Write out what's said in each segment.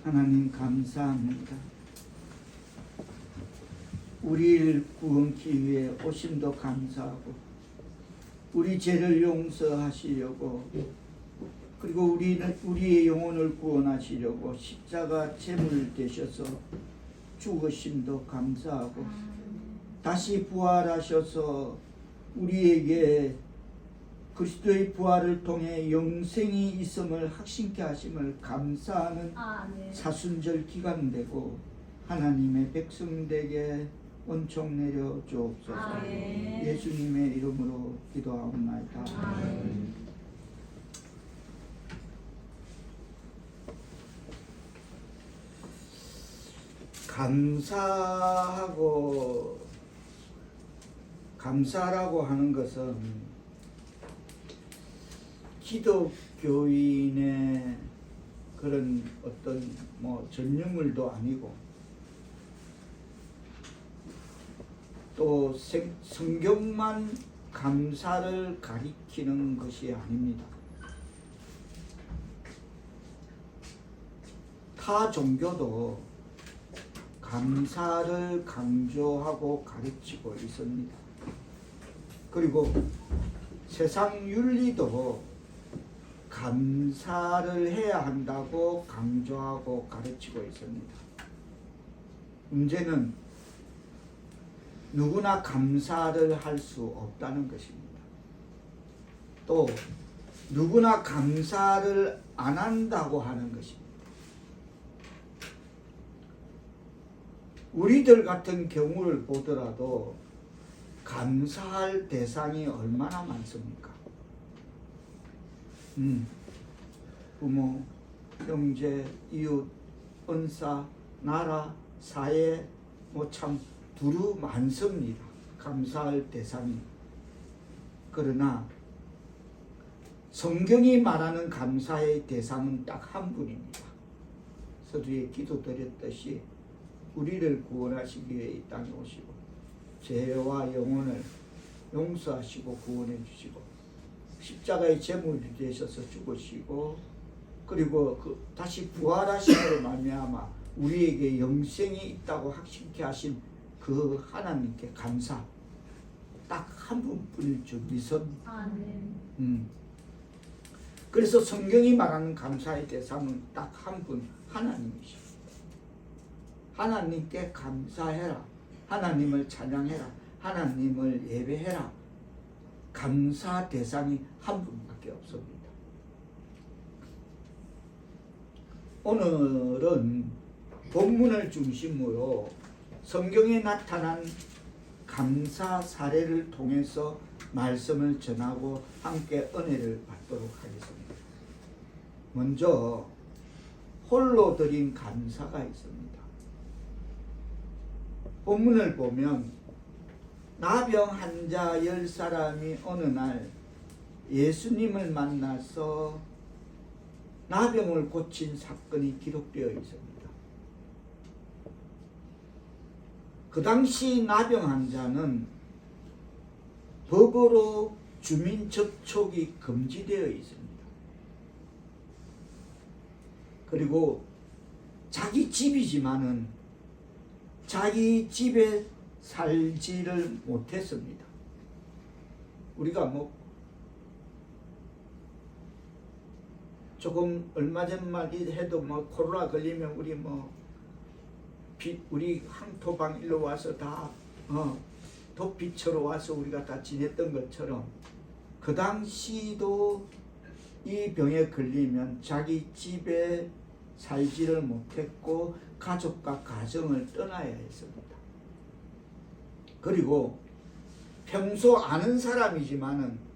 하나님 감사합니다. 우리를 구원기 위해 오심도 감사하고 우리 죄를 용서하시려고 그리고 우리의 영혼을 구원하시려고 십자가 제물 되셔서 죽으심도 감사하고 다시 부활하셔서 우리에게 그리스도의 부활을 통해 영생이 있음을 확신케 하심을 감사하는 사순절 기간되고 하나님의 백성되게 은총 내려 주옵소서. 예수님의 이름으로 기도하옵나이다. 감사라고 하는 것은 기독교인의 그런 어떤 전유물도 아니고 또 성경만 감사를 가리키는 것이 아닙니다. 타 종교도 감사를 강조하고 가르치고 있습니다. 그리고 세상 윤리도 감사를 해야 한다고 강조하고 가르치고 있습니다. 문제는 누구나 감사를 할 수 없다는 것입니다. 또 누구나 감사를 안 한다고 하는 것입니다. 우리들 같은 경우를 보더라도 감사할 대상이 얼마나 많습니까? 부모, 형제, 이웃, 은사, 나라, 사회 참 두루 많습니다. 감사할 대상이. 그러나 성경이 말하는 감사의 대상은 딱 한 분입니다. 서두에 기도드렸듯이 우리를 구원하시기 위해 이 땅에 오시고 죄와 영혼을 용서하시고 구원해 주시고 십자가의 제물이 되셔서 죽으시고 그리고 다시 부활하심으로 말미암아 우리에게 영생이 있다고 확신케 하신 그 하나님께 감사. 딱 한 분뿐일 줄 믿습니다. 그래서 성경이 말하는 감사의 대상은 딱 한 분, 하나님이십니다. 하나님께 감사해라. 하나님을 찬양해라. 하나님을 예배해라. 감사 대상이 한 분밖에 없습니다. 오늘은 본문을 중심으로 성경에 나타난 감사 사례를 통해서 말씀을 전하고 함께 은혜를 받도록 하겠습니다. 먼저 홀로 드린 감사가 있습니다. 본문을 보면 나병 환자 10사람이 어느 날 예수님을 만나서 나병을 고친 사건이 기록되어 있습니다. 그 당시 나병 환자는 법으로 주민 접촉이 금지되어 있습니다. 그리고 자기 집이지만은 자기 집에 살지를 못했습니다. 우리가 조금 얼마 전만 해도 코로나 걸리면 우리 항토방 일로 와서 다 도피처로 와서 우리가 다 지냈던 것처럼 그 당시도 이 병에 걸리면 자기 집에 살지를 못했고 가족과 가정을 떠나야 했습니다. 그리고 평소 아는 사람이지만은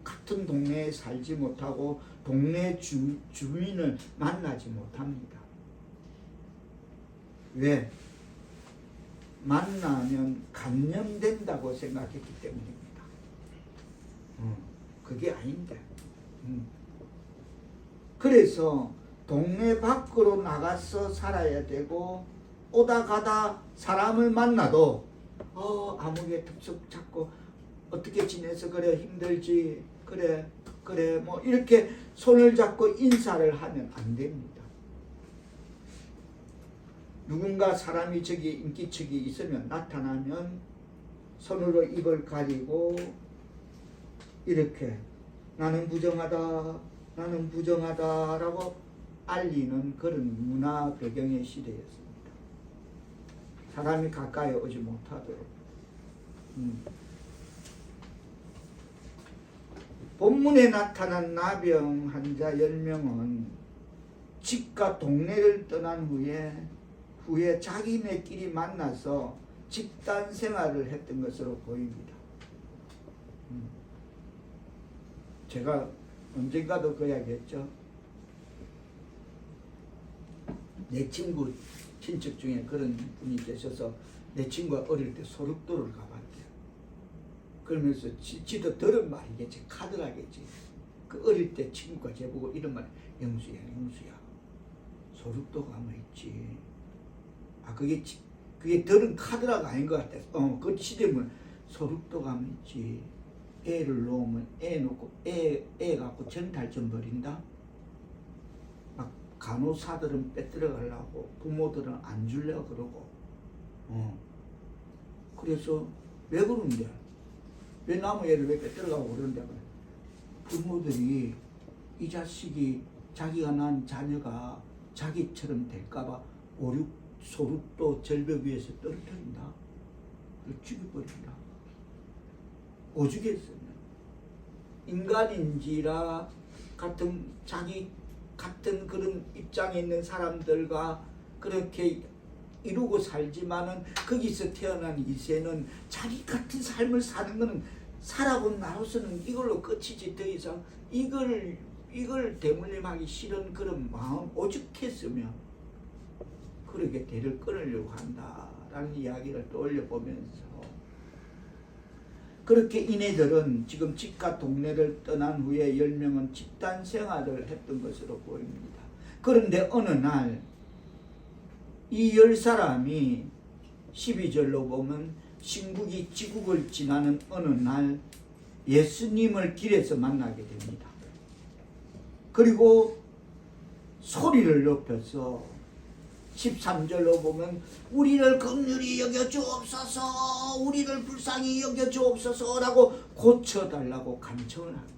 같은 동네에 살지 못하고 동네 주민을 만나지 못합니다. 왜? 만나면 감염된다고 생각했기 때문입니다. 그게 아닌데. 그래서 동네 밖으로 나가서 살아야 되고 오다 가다 사람을 만나도 아무개 툭툭 잡고 어떻게 지내서 그래 힘들지 그래 이렇게 손을 잡고 인사를 하면 안 됩니다. 누군가 사람이 저기 인기척이 있으면 나타나면 손으로 입을 가리고 이렇게 나는 부정하다, 나는 부정하다라고 알리는 그런 문화 배경의 시대였습니다. 사람이 가까이 오지 못하도록. 본문에 나타난 나병 환자 10명은 집과 동네를 떠난 후에 자기네끼리 만나서 집단 생활을 했던 것으로 보입니다. 제가 언젠가도 그 이야기 했죠. 내 친구 친척 중에 그런 분이 계셔서 내 친구가 어릴 때 소륙도를 가봤대요. 그러면서 지도 들은 말이겠지. 카드라겠지. 그 어릴 때 친구가 제보고 이런 말, 영수야 소륙도 가면 있지. 그게 들은 카드라가 아닌 것 같아. 그 시대면 소륙도 가면 있지. 애를 놓으면 애 놓고 애 갖고 전탈전 벌인다. 막 간호사들은 빼들어 가려고 부모들은 안 주려고 그러고. 그래서 왜 그런데? 왜 남의 애를 왜 빼들어가고 그러는데? 부모들이 이 자식이 자기가 낳은 자녀가 자기처럼 될까봐 소륙도 절벽 위에서 떨어뜨린다. 죽여버린다. 오죽했으면 인간인지라 자기 같은 그런 입장에 있는 사람들과 그렇게 이루고 살지만은 거기서 태어난 이세는 자기 같은 삶을 사는 거는 살아본 나로서는 이걸로 끝이지 더 이상 이걸 대물림하기 싫은 그런 마음 오죽했으면 그렇게 대를 끊으려고 한다라는 이야기를 떠올려 보면서 그렇게 이네들은 지금 집과 동네를 떠난 후에 10명은 집단 생활을 했던 것으로 보입니다. 그런데 어느 날 이 10사람이 12절로 보면 신국이 지국을 지나는 어느 날 예수님을 길에서 만나게 됩니다. 그리고 소리를 높여서 13절로 보면 우리를 긍휼히 여겨주옵소서, 우리를 불쌍히 여겨주옵소서라고 고쳐달라고 간청을 한 것입니다.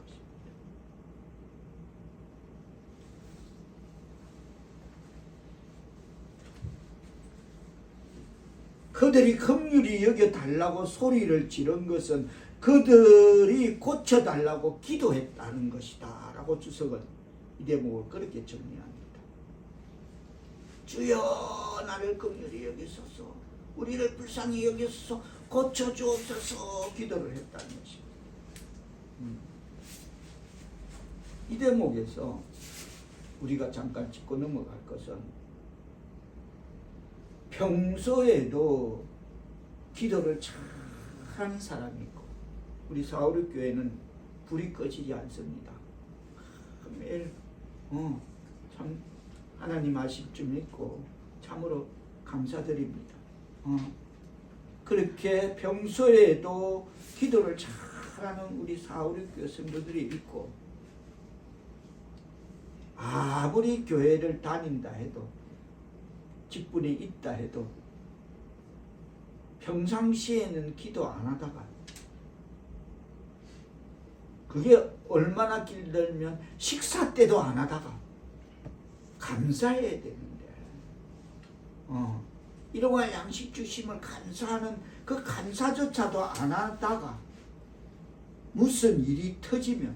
그들이 긍휼히 여겨달라고 소리를 지른 것은 그들이 고쳐달라고 기도했다는 것이다 라고 주석은 이 대목을 그렇게 정리합니다. 주여 나를 긍휼히 여기소서, 우리를 불쌍히 여기소서, 고쳐주옵소서 기도를 했다는 것입니다. 이 대목에서 우리가 잠깐 짚고 넘어갈 것은 평소에도 기도를 잘하는 사람이 있고 우리 사우리 교회는 불이 꺼지지 않습니다. 매일 참 하나님 아실 줄 믿고 참으로 감사드립니다. 그렇게 평소에도 기도를 잘하는 우리 사우리 교회 성도들이 있고 아무리 교회를 다닌다 해도 직분이 있다 해도 평상시에는 기도 안 하다가 그게 얼마나 길들면 식사 때도 안 하다가 감사해야 되는데 일용할 양식 주심을 감사하는 그 감사조차도 안 하다가 무슨 일이 터지면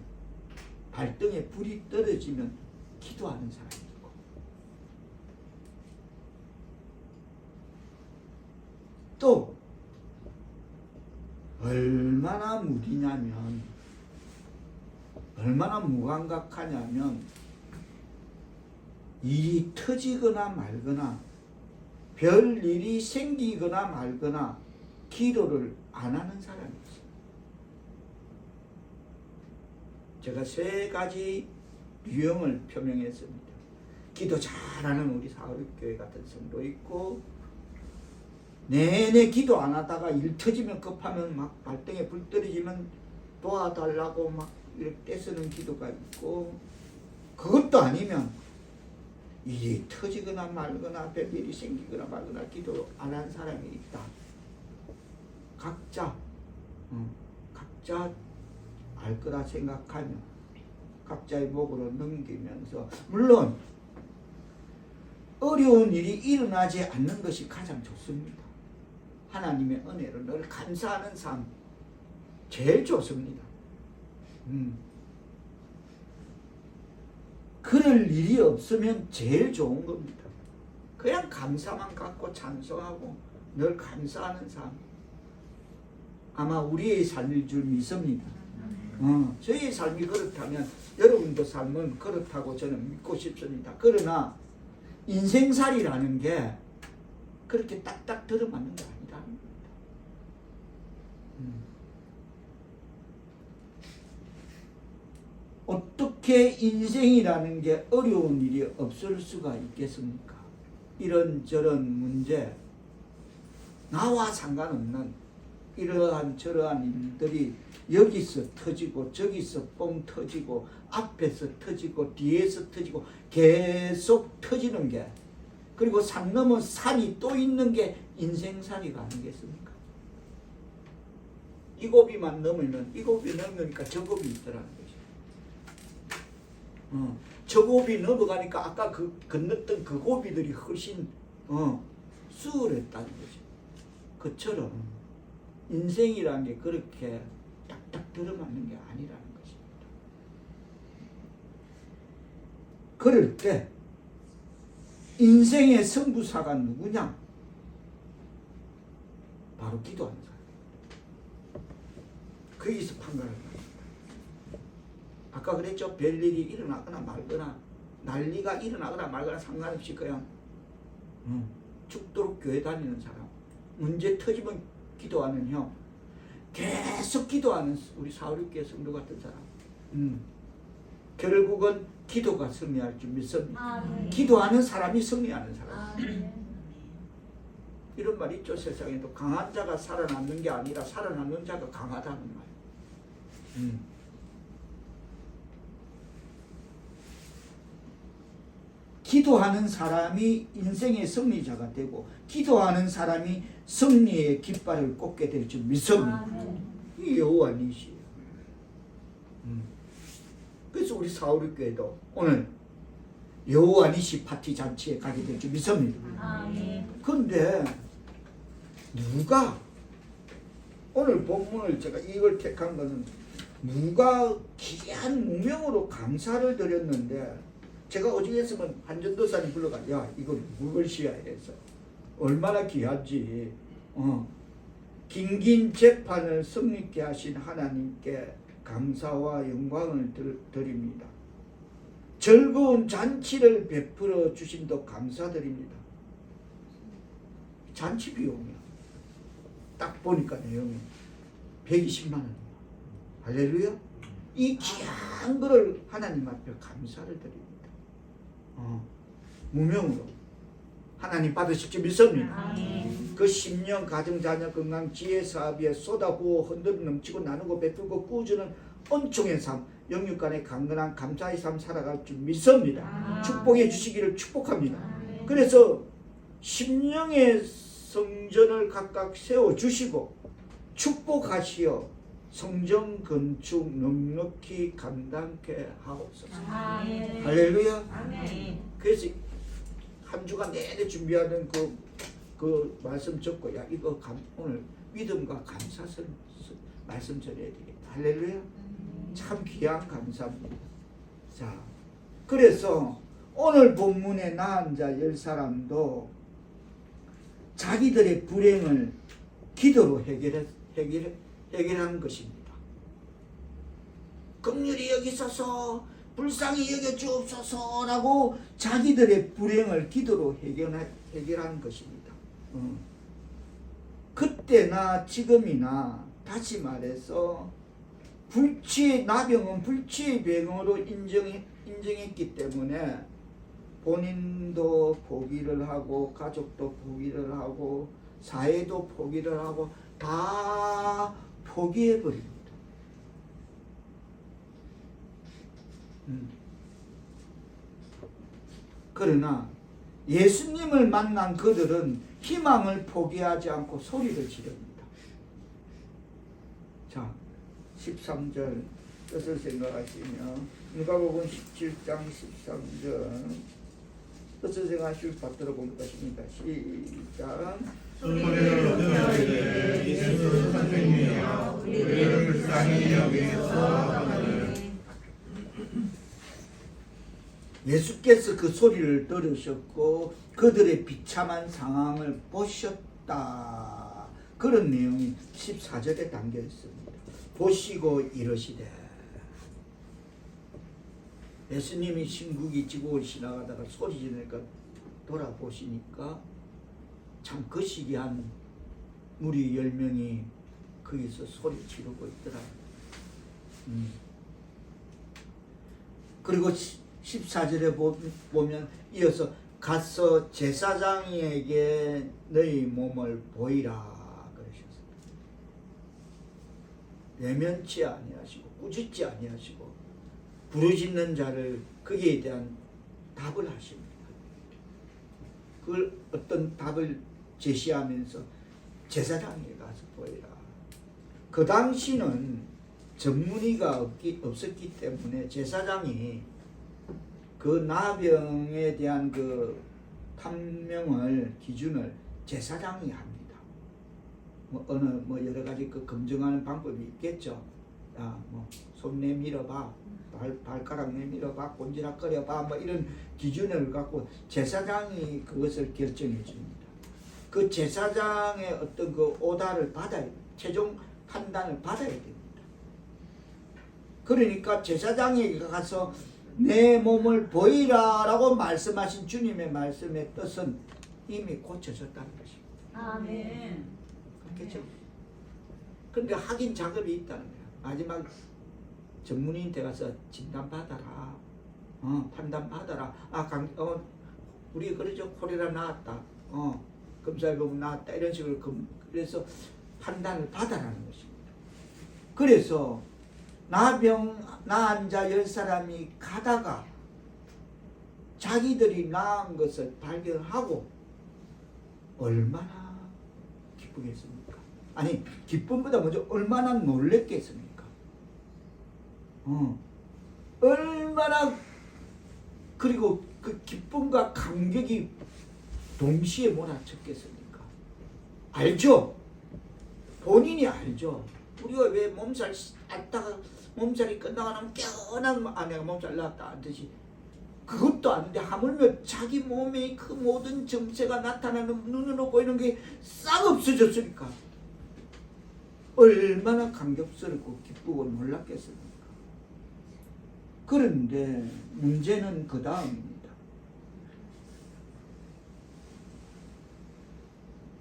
발등에 불이 떨어지면 기도하는 사람이 있고 또 얼마나 무디냐면 얼마나 무감각하냐면 일이 터지거나 말거나 별 일이 생기거나 말거나 기도를 안 하는 사람이 있어요. 제가 3가지 유형을 표명했습니다. 기도 잘하는 우리 사우리교회 같은 성도 있고 내내 기도 안 하다가 일 터지면 급하면 막 발등에 불 떨어지면 도와달라고 막 이렇게 떼쓰는 기도가 있고 그것도 아니면 일이 터지거나 말거나 별일이 생기거나 말거나 기도 안 한 사람이 있다. 각자 알 거라 생각하며 각자의 목으로 넘기면서, 물론 어려운 일이 일어나지 않는 것이 가장 좋습니다. 하나님의 은혜로 늘 감사하는 삶 제일 좋습니다. 그럴 일이 없으면 제일 좋은 겁니다. 그냥 감사만 갖고 찬송하고 늘 감사하는 삶, 아마 우리의 삶일 줄 믿습니다. 저희의 삶이 그렇다면 여러분도 삶은 그렇다고 저는 믿고 싶습니다. 그러나 인생살이라는 게 그렇게 딱딱 들어맞는 게 아니라는 겁니다. 어떻게 인생이라는 게 어려운 일이 없을 수가 있겠습니까? 이런저런 문제, 나와 상관없는 이러한 저러한 일들이 여기서 터지고 저기서 뻥 터지고 앞에서 터지고 뒤에서 터지고 계속 터지는 게, 그리고 산 넘어 산이 또 있는 게 인생살이가 아니겠습니까? 이 고비만 넘으면 이 고비 넘으니까 저 고비 있더라는 거죠. 저 고비 넘어가니까 아까 그 건넜던 그 고비들이 훨씬 수월했다는 거죠. 그처럼 인생이라는 게 그렇게 딱딱 들어맞는 게 아니라는 것입니다. 그럴 때 인생의 승부사가 누구냐? 바로 기도하는 사람. 거기서 판단을 합니다. 아까 그랬죠? 별일이 일어나거나 말거나 난리가 일어나거나 말거나 상관없이 그냥 죽도록 교회 다니는 사람, 문제 터지면 기도하는 형, 계속 기도하는 우리 사울교회 성도 같은 사람, 결국은 기도가 승리할 줄 믿습니다. 기도하는 사람이 승리하는 사람. 이런 말 있죠. 세상에도 강한 자가 살아남는 게 아니라 살아남는 자가 강하다는 말. 기도하는 사람이 인생의 승리자가 되고 기도하는 사람이 승리의 깃발을 꽂게 될 줄 믿습니다. 이 여호와 니시예요. 그래서 우리 사울교회도 오늘 여호와 니시 파티 잔치에 가게 될 줄 믿습니다. 그런데 누가, 오늘 본문을 제가 이걸 택한 것은 누가 귀한 무명으로 감사를 드렸는데, 제가 오직했으면 한전도사님 불러가, 야 이거 누구 글씨야 해서 얼마나 귀하지. 긴긴 재판을 승리케 하신 하나님께 감사와 영광을 드립니다. 즐거운 잔치를 베풀어 주심도 감사드립니다. 잔치 비용이야. 딱 보니까 내용이 120만 원이야. 할렐루야. 이 귀한 거를 하나님 앞에 감사를 드립니다. 무명으로 하나님 받으실 줄 믿습니다. 그 10년 가정 자녀 건강 지혜 사업에 쏟아부어 흔들어 넘치고 나누고 베풀고 꾸주는 은총의 삶, 영육 간의 강건한 감사의 삶 살아갈 줄 믿습니다. 축복해 주시기를 축복합니다. 그래서 10년의 성전을 각각 세워주시고 축복하시어 성전 건축 넉넉히 감당케 하옵소서. 할렐루야. 그래서 한 주간 내내 준비하는 그 말씀 적고, 야 이거 오늘 믿음과 감사선 말씀 전해야 되겠다. 할렐루야. 참 귀한 감사입니다. 자, 그래서 오늘 본문에 나은 자 10사람도 자기들의 불행을 기도로 해결한 것입니다. 긍휼히 여기소서, 불쌍히 여겨 주옵소서라고 자기들의 불행을 기도로 해결한 것입니다. 그때나 지금이나 다시 말해서 나병은 불치의 병으로 인정했기 때문에 본인도 포기를 하고 가족도 포기를 하고 사회도 포기를 하고 다 포기해버립니다. 그러나 예수님을 만난 그들은 희망을 포기하지 않고 소리를 지릅니다. 자, 13절 뜻을 생각하시면 누가복음 17장 13절 뜻을 생각하시면 받들어 본 것입니다. 시작. 소리를 높여 예수 선생님이여 우리를 불쌍히 여기소서. 예수께서 그 소리를 들으셨고 그들의 비참한 상황을 보셨다. 그런 내용이 14절에 담겨 있습니다. 보시고 이르시되, 예수님이 신국이 지구를 지나가다가 소리 지르니까 돌아보시니까 참 거시기한 무리 10명이 거기서 소리 지르고 있더라. 그리고 14절에 보면 이어서 가서 제사장에게 너희 몸을 보이라 그러셨어요. 외면치 아니하시고 꾸짖지 아니하시고 부르짖는 자를 거기에 대한 답을 하십니다. 그걸 어떤 답을 제시하면서 제사장에게 가서 보이라. 그 당시는 전문의가 없었기 때문에 제사장이 그 나병에 대한 그 판명을 기준을 제사장이 합니다. 뭐 여러 가지 그 검증하는 방법이 있겠죠. 야, 뭐 손 내밀어봐, 발가락 내밀어봐, 곤지락거려봐, 뭐 이런 기준을 갖고 제사장이 그것을 결정해 줍니다. 그 제사장의 어떤 그 오다를 받아야, 최종 판단을 받아야 됩니다. 그러니까 제사장에게 가서 내 몸을 보이라 라고 말씀하신 주님의 말씀의 뜻은 이미 고쳐졌다는 것입니다. 아멘. 그렇겠죠? 그런데 확인 작업이 있다는 거예요. 마지막 전문의한테 가서 진단받아라. 판단받아라. 우리 그러죠. 콜레라 나왔다. 검사해보면 나왔다. 이런 식으로 그래서 판단을 받아라는 것입니다. 그래서 나은 자 10사람이 가다가 자기들이 나은 것을 발견하고 얼마나 기쁘겠습니까? 아니, 기쁨보다 먼저 얼마나 놀랬겠습니까? 얼마나, 그리고 그 기쁨과 감격이 동시에 몰아쳤겠습니까? 알죠? 본인이 알죠? 우리가 왜 몸살 앓다가 몸살이 끝나고 나면 깨어나면 내가 몸살 났다 하듯이 그것도 아닌데 하물며 자기 몸에 그 모든 증세가 나타나는 눈으로 보이는 게 싹 없어졌으니까 얼마나 감격스럽고 기쁘고 놀랐겠습니까? 그런데 문제는 그 다음입니다.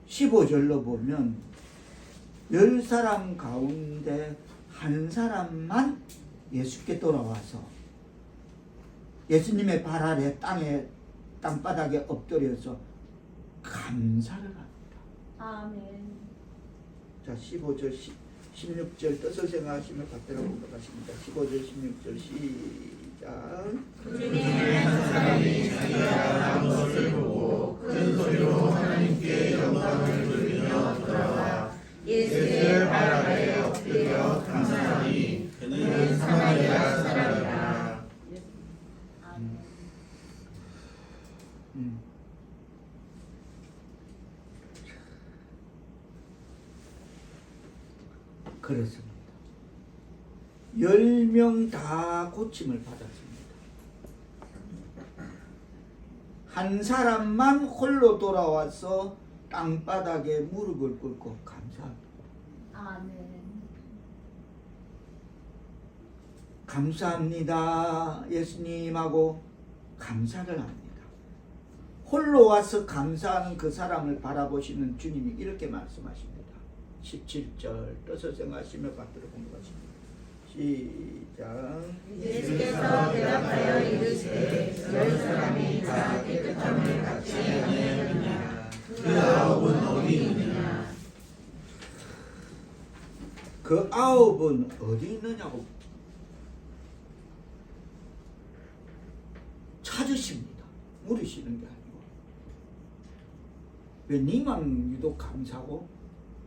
15절로 보면 10사람 가운데 한 사람만 예수께 돌아와서 예수님의 발 아래 땅바닥에 엎드려서 감사를 합니다. 아멘. 자, 15절, 16절 뜻을 생각하시며 받들어 보도록 하십니다. 15절, 16절 시작. 중에 한 사람이 자기가 난 것을 보고 큰 소리로 하나님께 영광을 돌리며 돌아와 예수의 발 아래 엎드려 감사하니 그는 사마리아 사람이라. 그렇습니다. 10명 다 고침을 받았습니다. 한 사람만 홀로 돌아와서 땅바닥에 무릎을 꿇고 감사합니다. 아멘. 감사합니다. 예수님하고 감사를 합니다. 홀로 와서 감사하는 그 사람을 바라보시는 주님이 이렇게 말씀하십니다. 17절 뜻을 생각하시며 받들어 본 것입니다. 시작. 예수께서 대답하여 이르시되 10사람이 다 깨끗함을 갖지 아니하느냐 그 9은 어디 있느냐. 그 9은 어디 있느냐고 찾으십니다. 물으시는 게 아니고 왜 니만 유독 감사하고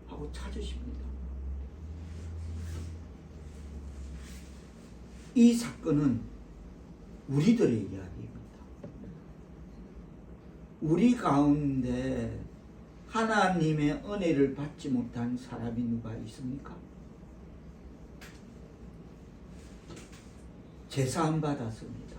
하고 찾으십니다. 이 사건은 우리들의 이야기입니다. 우리 가운데 하나님의 은혜를 받지 못한 사람이 누가 있습니까? 제사함 받았습니다.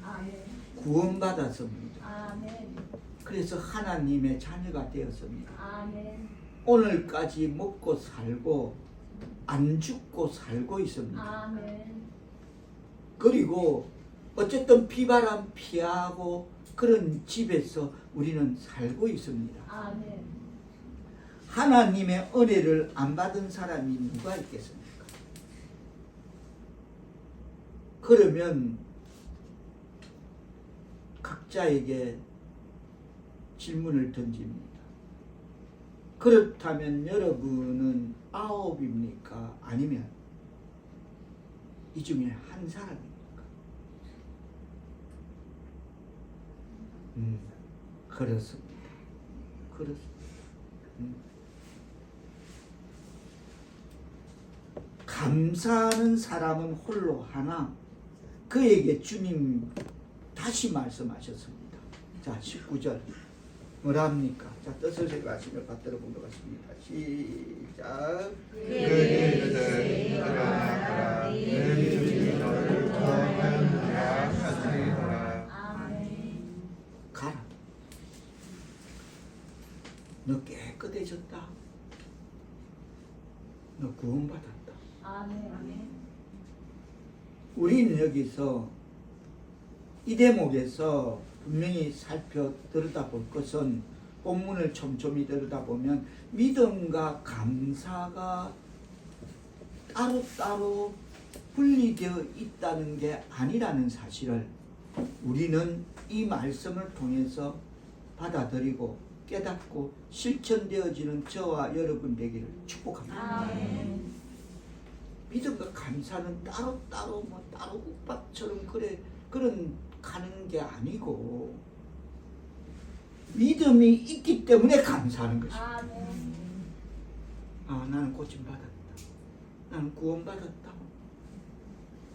아멘. 구원 받았습니다. 아멘. 그래서 하나님의 자녀가 되었습니다. 아멘. 오늘까지 먹고 살고 안 죽고 살고 있습니다. 아멘. 그리고 어쨌든 비바람 피하고 그런 집에서 우리는 살고 있습니다. 아멘. 하나님의 은혜를 안 받은 사람이 누가 있겠습니까? 그러면 각자에게 질문을 던집니다. 그렇다면 여러분은 9입니까? 아니면 이 중에 한 사람입니까? 그렇습니다. 그렇습니다. 감사하는 사람은 홀로 하나. 그에게 주님 다시 말씀하셨습니다. 자, 19절 뭐라 합니까? 자, 뜻을 생각하시며 받들어 보겠습니다. 시작. 그에게 이르되 일어나라 내 주님이 너를 구원하였느냐 하시리로라. 아멘. 가라. 너 깨끗해졌다. 너 구원받았다. 아멘. 우리는 여기서 이 대목에서 분명히 들여다볼 것은 본문을 촘촘히 들여다보면 믿음과 감사가 따로따로 분리되어 있다는 게 아니라는 사실을 우리는 이 말씀을 통해서 받아들이고 깨닫고 실천되어지는 저와 여러분 되기를 축복합니다. 아멘. 믿음과 감사는 따로 국밥처럼 그런 가는 게 아니고 믿음이 있기 때문에 감사하는 것입니다. 아멘. 아, 나는 고침받았다. 나는 구원받았다.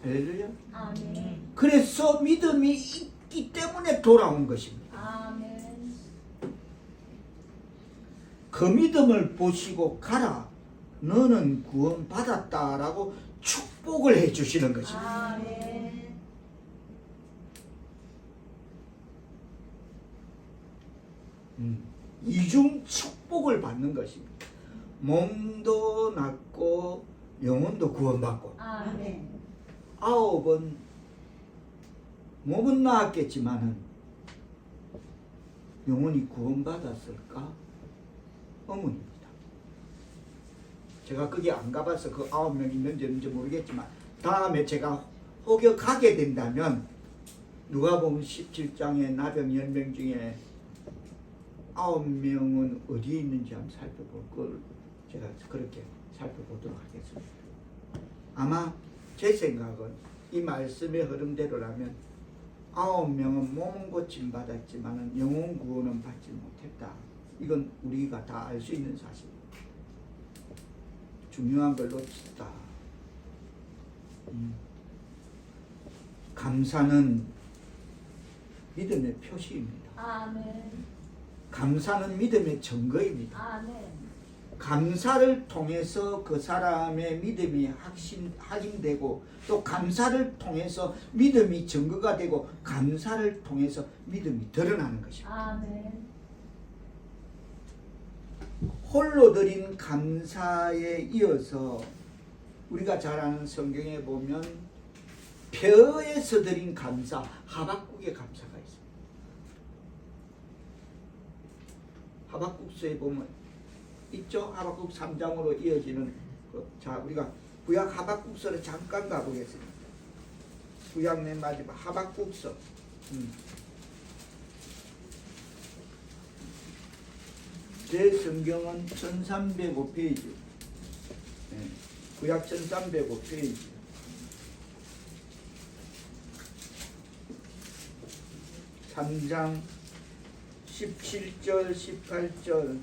할렐루야. 아멘. 그래서 믿음이 있기 때문에 돌아온 것입니다. 아멘. 그 믿음을 보시고 가라. 너는 구원받았다라고 축복을 해주시는 것입니다. 아멘. 이중 축복을 받는 것입니다. 몸도 낫고 영혼도 구원받고. 아멘. 9은 몸은 나았겠지만은 영혼이 구원받았을까? 의문입니다. 제가 거기 안 가봐서 그 9명 있는지 없는지 모르겠지만 다음에 제가 혹여 가게 된다면 누가복음 17장의 나병 10명 중에 9명은 어디에 있는지 한번 살펴볼 걸 제가 그렇게 살펴보도록 하겠습니다. 아마 제 생각은 이 말씀의 흐름대로라면 9명은 몸은 고침 받았지만 영혼 구원은 받지 못했다. 이건 우리가 다 알 수 있는 사실입니다. 중요한 걸 놓쳤다. 감사는 믿음의 표시입니다. 아멘. 감사는 믿음의 증거입니다. 아멘. 감사를 통해서 그 사람의 믿음이 확인되고 또 감사를 통해서 믿음이 증거가 되고 감사를 통해서 믿음이 드러나는 것입니다. 아멘. 홀로 드린 감사에 이어서 우리가 잘 아는 성경에 보면 벼에서 드린 감사, 하박국의 감사가 있습니다. 하박국서에 보면 있죠? 하박국 3장으로 이어지는 자, 우리가 구약 하박국서를 잠깐 가보겠습니다. 구약 맨 마지막 하박국서. 제 성경은 1305페이지. 구약 1305페이지. 3장 17절 18절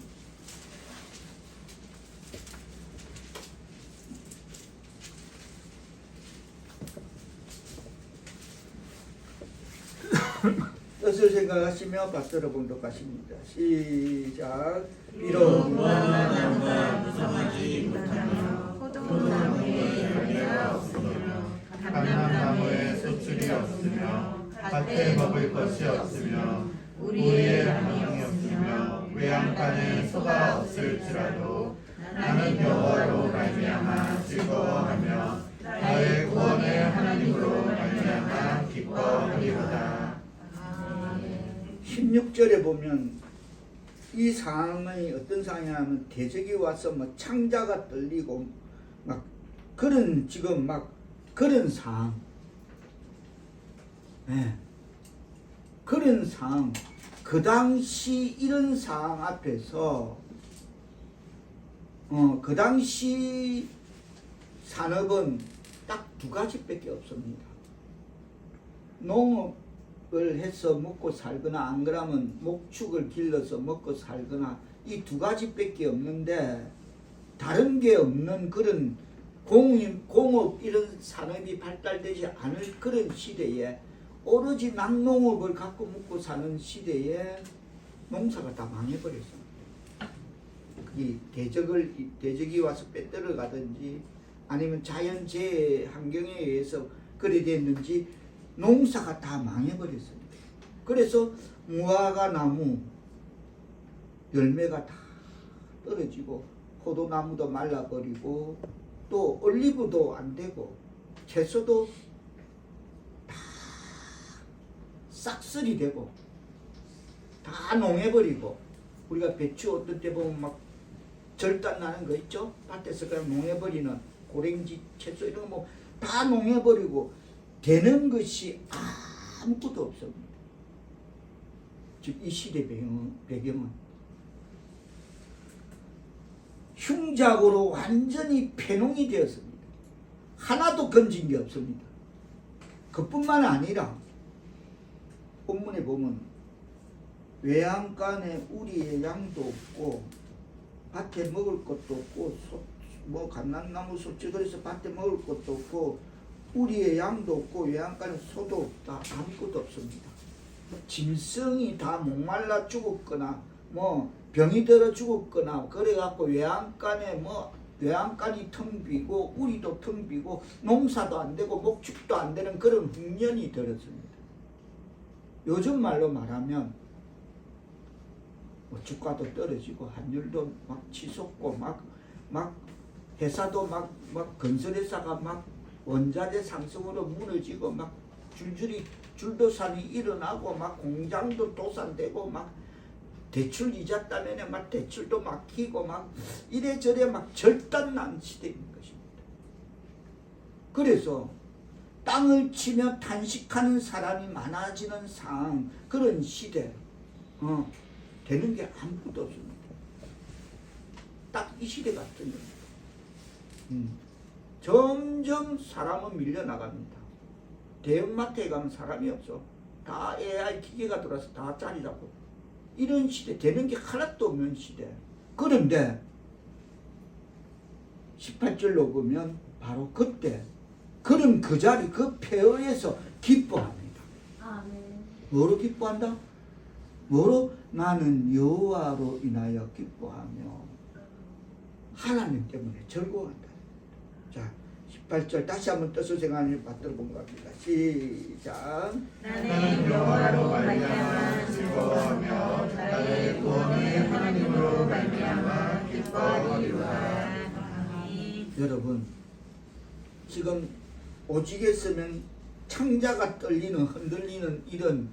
뜻을 생각하시며 받들어 보도록 하십니다. 시작. 비록 무화과나무가 무성하지 못하며 포도나무에 열매가 없으며 감람나무에 소출이 없으며 밭에 먹을 것이 없으며 우리의 양이 없으며 외양간에 소가 없을지라도 나는 여호와로 말미암아 즐거워하며 나의 구원의 하나님으로 말미암아 기뻐하리로다. 16절에 보면 이 상황이 어떤 상황이냐면 대적이 와서 뭐 창자가 떨리고 막 그런 지금 막 그런 상황, 네. 그런 상황. 그 당시 이런 상황 앞에서 그 당시 산업은 딱 두 가지밖에 없습니다. 농업을 해서 먹고 살거나 안 그러면 목축을 길러서 먹고 살거나 이 두 가지밖에 없는데 다른 게 없는 그런 공업 이런 산업이 발달되지 않을 그런 시대에 오로지 낙농업을 갖고 먹고 사는 시대에 농사가 다 망해버렸습니다. 이 대적이 와서 빼들어 가든지 아니면 자연재해 환경에 의해서 그래 됐는지 농사가 다 망해버렸습니다. 그래서 무화과 나무 열매가 다 떨어지고 포도나무도 말라버리고 또 올리브도 안 되고 채소도 다 싹쓸이 되고 다 농해버리고 우리가 배추 어떤 때 보면 막 절단 나는 거 있죠? 밭에서 그냥 농해버리는 고랭지 채소 이런 거 뭐 다 농해버리고 되는 것이 아무것도 없습니다. 지금 이 시대 배경은 흉작으로 완전히 폐농이 되었습니다. 하나도 건진 게 없습니다. 그뿐만 아니라 본문에 보면 외양간에 우리의 양도 없고 밭에 먹을 것도 없고 뭐 감람나무 소치 그래서 밭에 먹을 것도 없고 우리의 양도 없고 외양간에 소도 없다. 아무것도 없습니다. 짐승이 다 목말라 죽었거나 뭐 병이 들어 죽었거나 그래갖고 외양간이 텅 비고 우리도 텅 비고 농사도 안 되고 목축도 안 되는 그런 흉년이 들었습니다. 요즘 말로 말하면 뭐 주가도 떨어지고 환율도 막 치솟고 막 회사도 막 건설회사가 막 원자재 상승으로 무너지고 막 줄도산이 일어나고 막 공장도 도산되고 막 대출 이자 때문에 막 대출도 막히고 막 이래저래 막 절단난 시대인 것입니다. 그래서 땅을 치며 탄식하는 사람이 많아지는 상황, 그런 시대 되는 게 아무것도 없습니다. 딱 이 시대 같은 겁니다. 점점 사람은 밀려나갑니다. 대형마트에 가면 사람이 없어. 다 AI 기계가 들어와서 다 자리 잡고 이런 시대, 되는 게 하나도 없는 시대. 그런데 18절로 보면 바로 그때 그런 그 자리 그 폐허에서 기뻐합니다. 아멘. 뭐로 기뻐한다? 뭐로? 나는 여호와로 인하여 기뻐하며 하나님 때문에 즐거워한다. 자, 18절 다시 한번 뜻을 생각하며 받들어 본 겁니다. 시작. 나는 여호와로 말미암아 즐거워하며 나의 구원의 하나님으로 말미암아 기뻐하리로다. 여러분, 지금 오직에 쓰면 창자가 떨리는 흔들리는 이런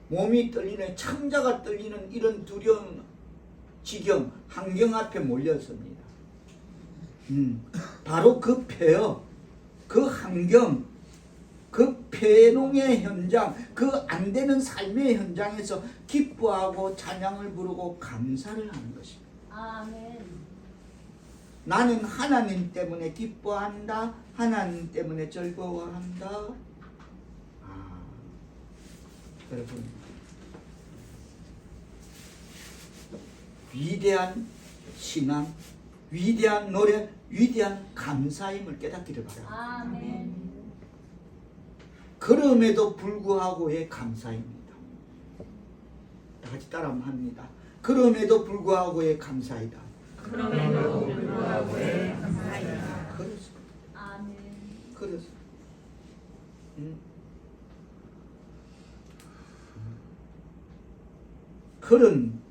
몸이 떨리는 창자가 떨리는 이런 두려운 지경 환경 앞에 몰렸습니다. 바로 그 폐허, 그 환경, 그 폐농의 현장, 그 안 되는 삶의 현장에서 기뻐하고 찬양을 부르고 감사를 하는 것입니다. 아멘. 나는 하나님 때문에 기뻐한다. 하나님 때문에 즐거워한다. 여러분, 위대한 신앙, 위대한 노래, 위대한 감사임을 깨닫기를 바랍니다. 아멘. 그럼에도 불구하고의 감사입니다. 다 같이 따라 합니다. 그럼에도 불구하고의 감사이다. 그럼에도 불구하고의 감사이다. 그렇습니다. 아멘. 그렇습니다. 그런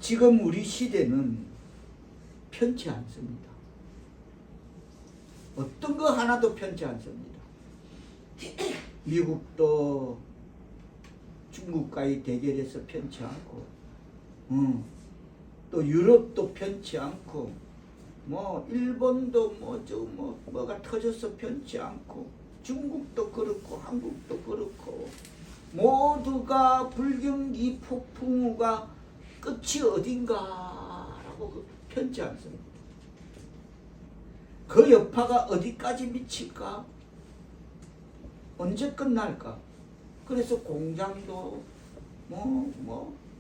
지금 우리 시대는 편치 않습니다. 어떤 거 하나도 편치 않습니다. 미국도 중국과의 대결에서 편치 않고, 또 유럽도 편치 않고, 뭐 일본도 뭐가 터져서 편치 않고, 중국도 그렇고 한국도 그렇고, 모두가 불경기 폭풍우가 끝이 어딘가라고 편치 않습니다. 그 여파가 어디까지 미칠까? 언제 끝날까? 그래서 공장도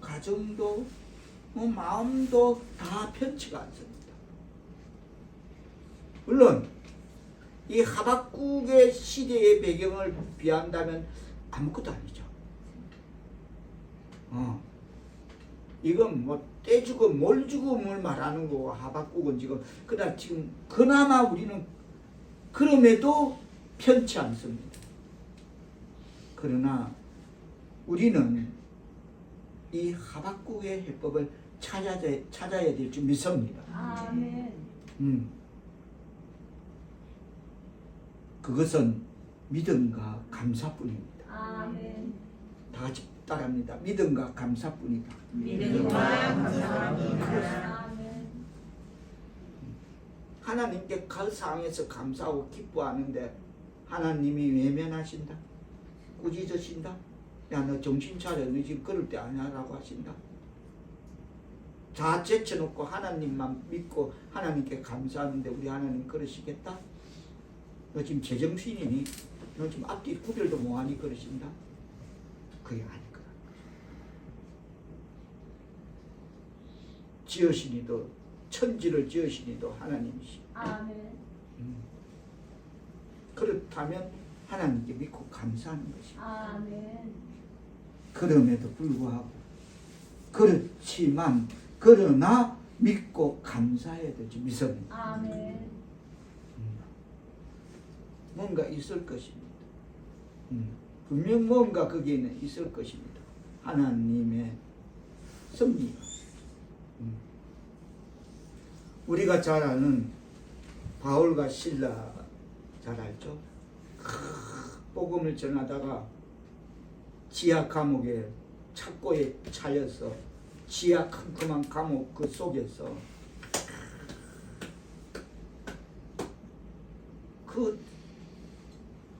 가정도 마음도 다 편치가 않습니다. 물론 이 하박국의 시대의 배경을 비한다면 아무것도 아니죠. 이건 뭐 떼주고 뭘 주고 뭘 말하는 거고, 하박국은 지금 그나마 우리는 그럼에도 편치 않습니다. 그러나 우리는 이 하박국의 해법을 찾아야 될 줄 믿습니다. 아멘. 그것은 믿음과 감사뿐입니다. 아멘. 다 같이 따라합니다. 믿음과 감사뿐이다. 믿음과 감사합니다. 아멘. 하나님께 그 상황에서 감사하고 기뻐하는데 하나님이 외면하신다. 꾸짖으신다. 야, 너 정신 차려. 너 지금 그럴 때 아니야라고 하신다. 다 제쳐놓고 하나님만 믿고 하나님께 감사하는데 우리 하나님 그러시겠다? 너 지금 제정신이니? 너 지금 앞뒤 구별도 뭐하니? 그러신다? 그게 아닐 거다. 지으시니도, 천지를 지으시니도 하나님이시. 아멘. 그렇다면 하나님께 믿고 감사하는 것입니다. 아멘. 그럼에도 불구하고, 그렇지만 그러나 믿고 감사해야 되지. 믿습니다. 아멘. 뭔가 있을 것입니다. 분명 뭔가 거기에는 있을 것입니다. 하나님의 섭리가. 우리가 잘 아는 바울과 실라 잘 알죠? 복음을 전하다가 지하 감옥에 착고에 차여서 지하 큼큼한 감옥 그 속에서 그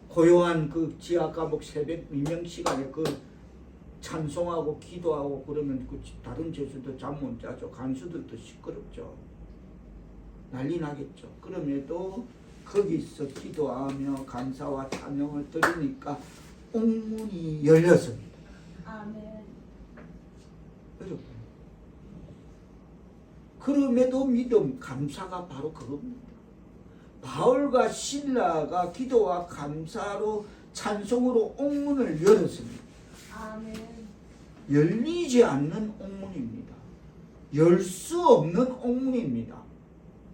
고요한 그 지하 감옥 새벽 미명 시간에 그 찬송하고 기도하고 그러면 그 다른 죄수도 잠 못 자죠. 간수들도 시끄럽죠. 난리 나겠죠. 그럼에도 거기서 기도하며 감사와 찬양을 드리니까 옥문이 열렸습니다. 아멘. 여러분, 그럼에도 믿음, 감사가 바로 그겁니다. 바울과 실라가 기도와 감사로 찬송으로 옥문을 열었습니다. 아멘. 열리지 않는 옥문입니다. 열 수 없는 옥문입니다.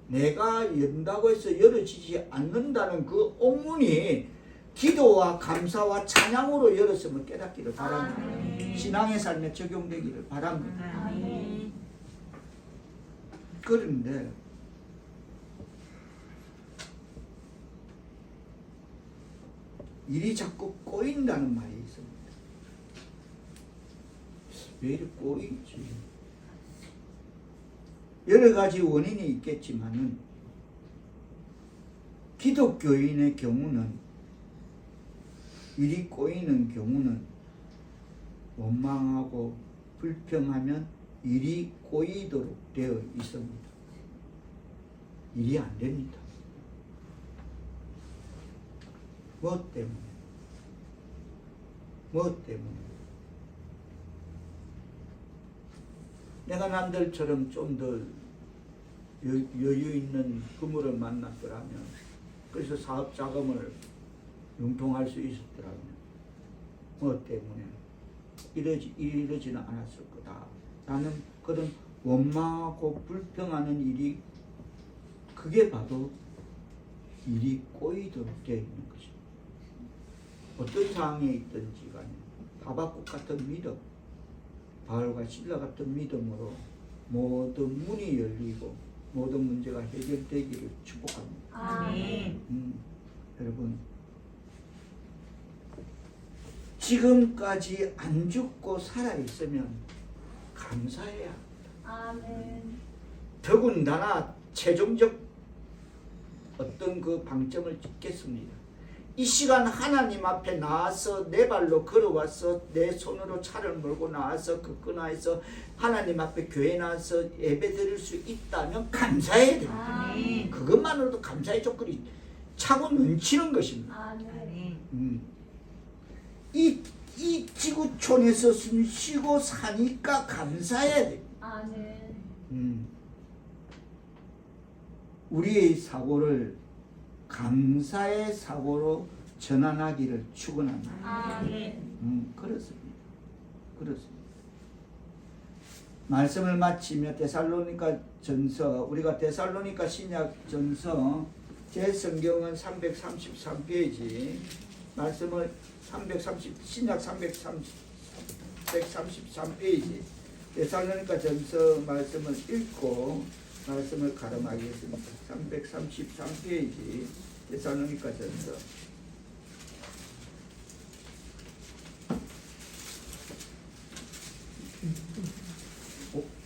내가 연다고 해서 열어지지 않는다는 그 옥문이 기도와 감사와 찬양으로 열었음을 깨닫기를 바랍니다. 아멘. 신앙의 삶에 적용되기를 바랍니다. 아멘. 그런데 일이 자꾸 꼬인다는 말이 있습니다. 왜 이렇게 꼬이지? 여러 가지 원인이 있겠지만은 기독교인의 경우는 일이 꼬이는 경우는 원망하고 불평하면 일이 꼬이도록 되어 있습니다. 일이 안 됩니다. 무엇 때문에? 무엇 때문에? 내가 남들처럼 좀 더 여유 있는 부모를 만났더라면, 그래서 사업 자금을 융통할 수 있었더라면, 무엇 때문에? 이러지는 않았을 거다. 나는 그런 원망하고 불평하는 일이, 그게 바로 일이 꼬이도록 되어 있는 것입니다. 어떤 상황에 있든지 간에 하박국 같은 믿음, 바울과 실라 같은 믿음으로 모든 문이 열리고 모든 문제가 해결되기를 축복합니다. 아멘. 여러분, 지금까지 안 죽고 살아있으면 감사해야 합니다. 아멘. 더군다나 최종적 어떤 그 방점을 찍겠습니다. 이 시간 하나님 앞에 나와서 내 발로 걸어와서 내 손으로 차를 몰고 나와서 그 근화에서 하나님 앞에 교회 나와서 예배 드릴 수 있다면 감사해야 됩니다. 아멘. 그것만으로도 감사의 조건이 차고 넘치는 것입니다. 아멘. 이 지구촌에서 숨 쉬고 사니까 감사해야 됩니다. 아멘. 우리의 사고를 감사의 사고로 전환하기를 축원합니다. 아멘. 그렇습니다. 그렇습니다. 말씀을 마치며 데살로니가 전서, 우리가 데살로니가 신약 전서, 제 성경은 333페이지, 말씀을 신약 333페이지 데살로니가 전서 말씀을 읽고 말씀을 가름하겠습니다. 333페이지 데살로니가 전서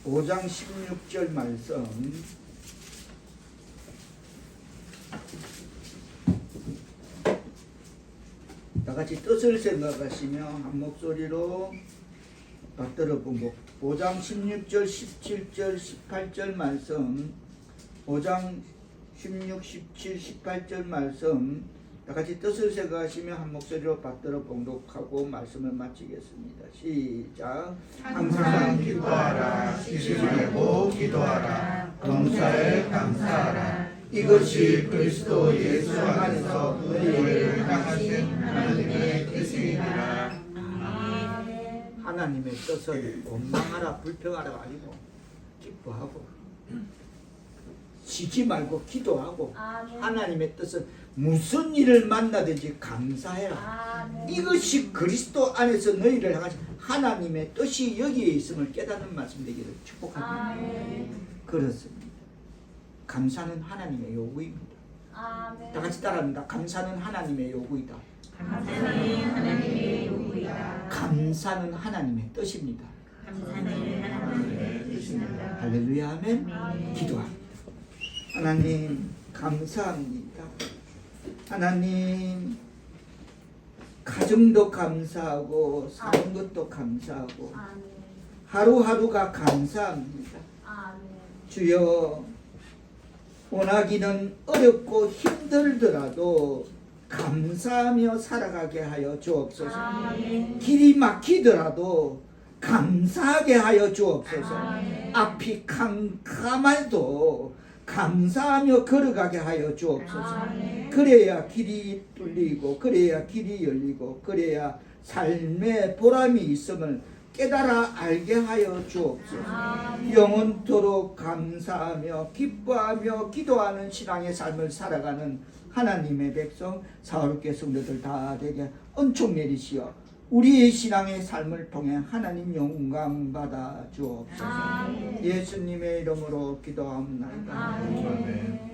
5장 16절 말씀, 다같이 뜻을 생각하시며 한 목소리로 받들어보고, 5장 16절 17절 18절 말씀, 5장 16, 17, 18절 말씀 다같이 뜻을 생각하시며 한 목소리로 받들어 봉독하고 말씀을 마치겠습니다. 시작. 항상 기뻐하라. 쉬지 말고 기도하라. 범사에 감사하라. 이것이 그리스도 예수 안에서 너희를 향하신 하나님의 뜻이니라. 아멘. 하나님의 뜻을 원망하라 불평하라가 아니고 기뻐하고 쉬지 말고 기도하고 아멘. 하나님의 뜻은 무슨 일을 만나든지 감사해라. 아멘. 이것이 그리스도 안에서 너희를 향하신 하나님의 뜻이 여기에 있음을 깨닫는 말씀 되기를 축복합니다. 아멘. 그렇습니다. 감사는 하나님의 요구입니다. 아멘. 다 같이 따라합니다. 감사는 하나님의 요구이다. 감사는 하나님의 요구이다. 감사는 하나님의 뜻입니다. 감사는 하나님의 뜻입니다. 할렐루야 하면 아멘. 기도합니다. 하나님 감사합니다. 하나님 가정도 감사하고 사는 것도 감사하고 아멘. 하루하루가 감사합니다. 아멘. 주여, 원하기는 어렵고 힘들더라도 감사하며 살아가게 하여 주옵소서. 아멘. 길이 막히더라도 감사하게 하여 주옵소서. 아멘. 앞이 캄캄해도 감사하며 걸어가게 하여 주옵소서. 아멘. 그래야 길이 뚫리고 그래야 길이 열리고 그래야 삶의 보람이 있음을 깨달아 알게 하여 주옵소서. 아멘. 영원토록 감사하며 기뻐하며 기도하는 신앙의 삶을 살아가는 하나님의 백성 사울교회 성도들 다 되게 은총 내리시어 우리의 신앙의 삶을 통해 하나님 영광 받아 주옵소서. 아멘. 예수님의 이름으로 기도합니다. 아멘. 아멘.